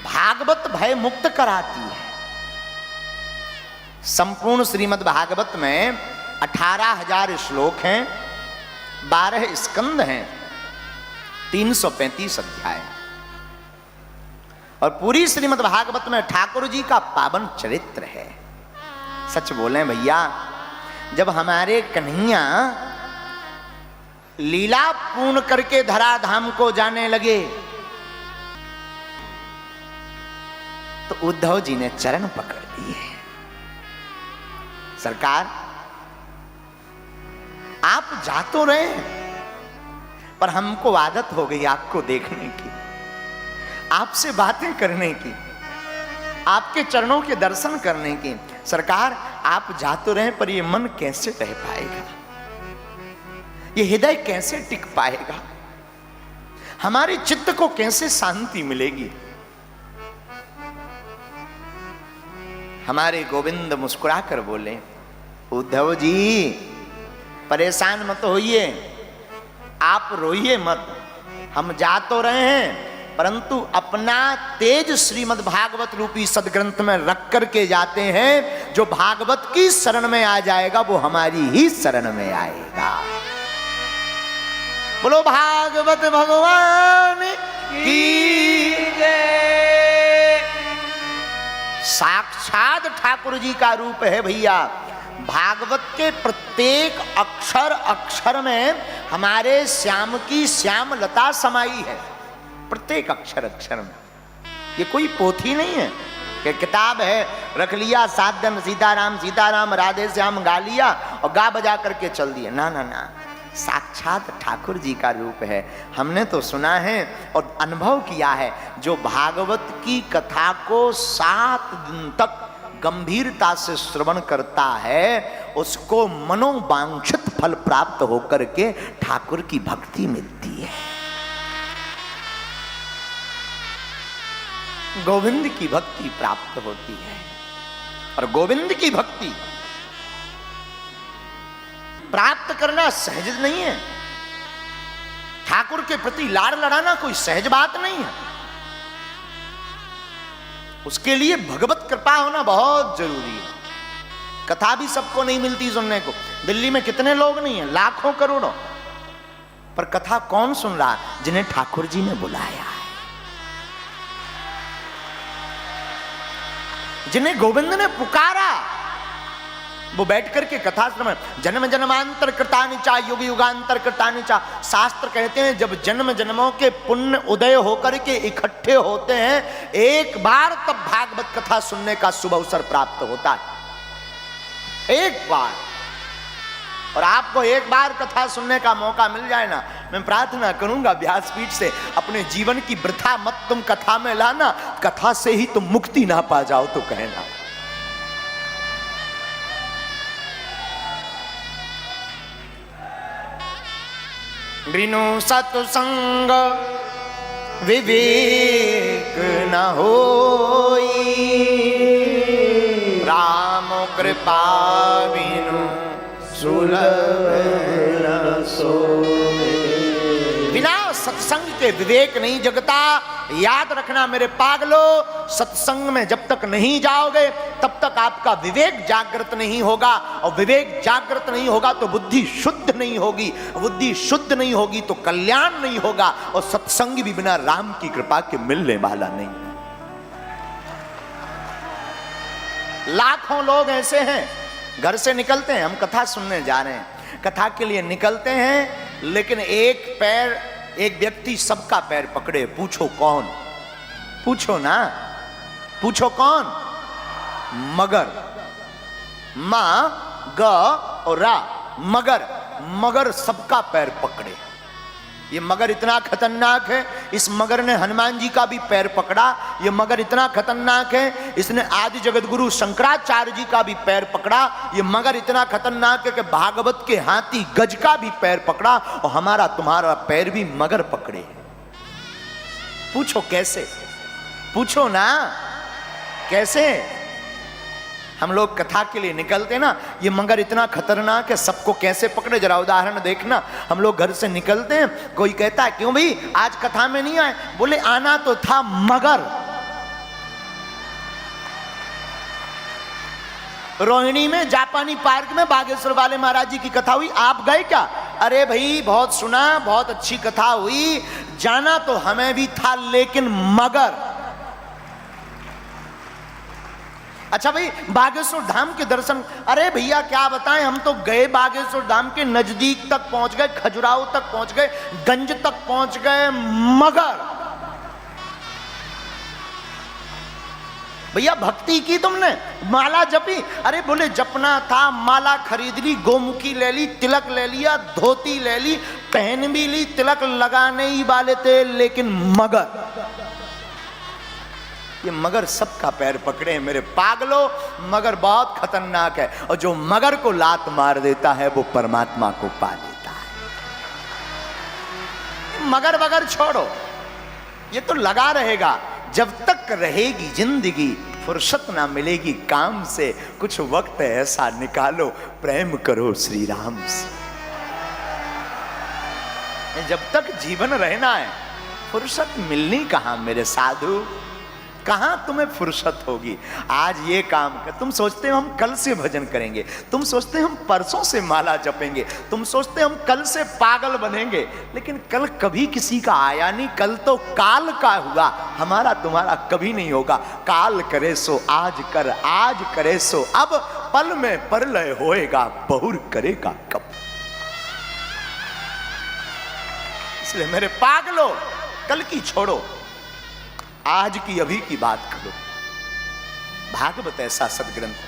भागवत भय मुक्त कराती है। संपूर्ण श्रीमद् भागवत में 18,000 श्लोक हैं, 12 स्कंद हैं, 335 अध्याय, और पूरी श्रीमद् भागवत में ठाकुर जी का पावन चरित्र है। सच बोले भैया, जब हमारे कन्हैया लीला पूर्ण करके धराधाम को जाने लगे तो उद्धव जी ने चरण पकड़ लिए। सरकार, आप जा तो रहे पर हमको आदत हो गई आपको देखने की, आपसे बातें करने की, आपके चरणों के दर्शन करने की। सरकार, आप जा तो रहे पर ये मन कैसे रह पाएगा, ये हृदय कैसे टिक पाएगा, हमारे चित्त को कैसे शांति मिलेगी। हमारे गोविंद मुस्कुराकर बोले, उद्धव जी परेशान मत होइए, आप रोइए मत, हम जा तो रहे हैं परंतु अपना तेज श्रीमद् भागवत रूपी सदग्रंथ में रख करके जाते हैं। जो भागवत की शरण में आ जाएगा वो हमारी ही शरण में आएगा। बोलो भागवत भगवान की जय। साक्षात ठाकुर जी का रूप है भैया। भागवत के प्रत्येक अक्षर अक्षर में हमारे श्याम की श्याम लता समाई है, प्रत्येक अक्षर अक्षर में। ये कोई पोथी नहीं है कि किताब है, रख लिया 7 दिन सीताराम सीताराम राधे श्याम गा लिया और गा बजा करके चल दिया। ना ना ना, साक्षात ठाकुर जी का रूप है। हमने तो सुना है और अनुभव किया है, जो भागवत की कथा को 7 दिन तक गंभीरता से श्रवण करता है उसको मनोवांछित फल प्राप्त होकर के ठाकुर की भक्ति मिलती है। गोविंद की भक्ति प्राप्त होती है। और गोविंद की भक्ति प्राप्त करना सहज नहीं है। ठाकुर के प्रति लाड़ लड़ाना कोई सहज बात नहीं है। उसके लिए भगवत कृपा होना बहुत जरूरी है। कथा भी सबको नहीं मिलती सुनने को। दिल्ली में कितने लोग नहीं है, लाखों करोड़ों, पर कथा कौन सुन रहा, जिन्हें ठाकुर जी ने बुलाया है, जिन्हें गोविंद ने पुकारा, वो बैठ करके कथा श्रवण। जन्म जन्मांतर कृतानि चा युग युगांतर कृतानि चा। शास्त्र कहते हैं जब जन्म जन्मों के पुण्य उदय होकर के इकट्ठे होते हैं एक बार, तब भागवत कथा सुनने का शुभ अवसर प्राप्त होता है। एक बार। और आपको एक बार कथा सुनने का मौका मिल जाए ना, मैं प्रार्थना करूंगा व्यासपीठ से, अपने जीवन की वृथा मत तुम कथा में लाना। कथा से ही तुम मुक्ति ना पा जाओ तो कहना। बिनु सत्संग विवेक न होई, राम कृपा बिनु सुलभ न सोई। बिना सत्संग के विवेक नहीं जगता। याद रखना मेरे पागलो, सत्संग में जब तक नहीं जाओगे तब तक आपका विवेक जागृत नहीं होगा, और विवेक जागृत नहीं होगा तो बुद्धि शुद्ध नहीं होगी, बुद्धि शुद्ध नहीं होगी तो कल्याण नहीं होगा, और सत्संग भी बिना राम की कृपा के मिलने वाला नहीं। लाखों लोग ऐसे हैं, घर से निकलते हैं, हम कथा सुनने जा रहे हैं, कथा के लिए निकलते हैं, लेकिन एक व्यक्ति सबका पैर पकड़े। पूछो कौन? पूछो ना, पूछो कौन? मगर, मां ग और रा, मगर सबका पैर पकड़े। ये मगर इतना खतरनाक है, इस मगर ने हनुमान जी का भी पैर पकड़ा। ये मगर इतना खतरनाक है, इसने आदि जगत गुरु शंकराचार्य जी का भी पैर पकड़ा। ये मगर इतना खतरनाक है कि भागवत के हाथी गज का भी पैर पकड़ा, और हमारा तुम्हारा पैर भी मगर पकड़े। पूछो कैसे? पूछो ना कैसे? हम लोग कथा के लिए निकलते ना, ये मगर इतना खतरनाक है, सबको कैसे पकड़े? जरा उदाहरण देखना। हम लोग घर से निकलते हैं, कोई कहता है क्यों भाई आज कथा में नहीं आए? बोले आना तो था मगर रोहिणी में जापानी पार्क में बागेश्वर वाले महाराज जी की कथा हुई, आप गए क्या? अरे भाई बहुत सुना, बहुत अच्छी कथा हुई, जाना तो हमें भी था लेकिन मगर। अच्छा भाई बागेश्वर धाम के दर्शन, अरे भैया क्या बताएं, हम तो गए बागेश्वर धाम के नजदीक तक पहुंच गए, खजुराहो तक पहुंच गए, गंज तक पहुंच गए, मगर भैया भक्ति की तुमने, माला जपी? अरे बोले जपना था, माला खरीद ली, गोमुखी ले ली, तिलक ले लिया, धोती ले ली, पहन भी ली, तिलक लगाने ही वाले थे, लेकिन मगर, ये मगर सबका पैर पकड़े मेरे पागलों। मगर बहुत खतरनाक है, और जो मगर को लात मार देता है वो परमात्मा को पा लेता है। मगर वगर छोड़ो, ये तो लगा रहेगा जब तक रहेगी जिंदगी, फुर्सत ना मिलेगी काम से, कुछ वक्त ऐसा निकालो प्रेम करो श्री राम से। जब तक जीवन रहना है, फुर्सत मिलनी कहां मेरे साधु, कहां तुम्हें फुर्सत होगी? आज ये काम कर, तुम सोचते हो हम कल से भजन करेंगे, तुम सोचते हो हम परसों से माला जपेंगे, तुम सोचते हो हम कल से पागल बनेंगे, लेकिन कल कभी किसी का आया नहीं, कल तो काल का हुआ, हमारा तुम्हारा कभी नहीं होगा। काल करे सो आज कर, आज करे सो अब, पल में परलय होएगा, बहुर करेगा कब। इसलिए मेरे पागलों, कल की छोड़ो, आज की अभी की बात करो। भागवत ऐसा सदग्रंथ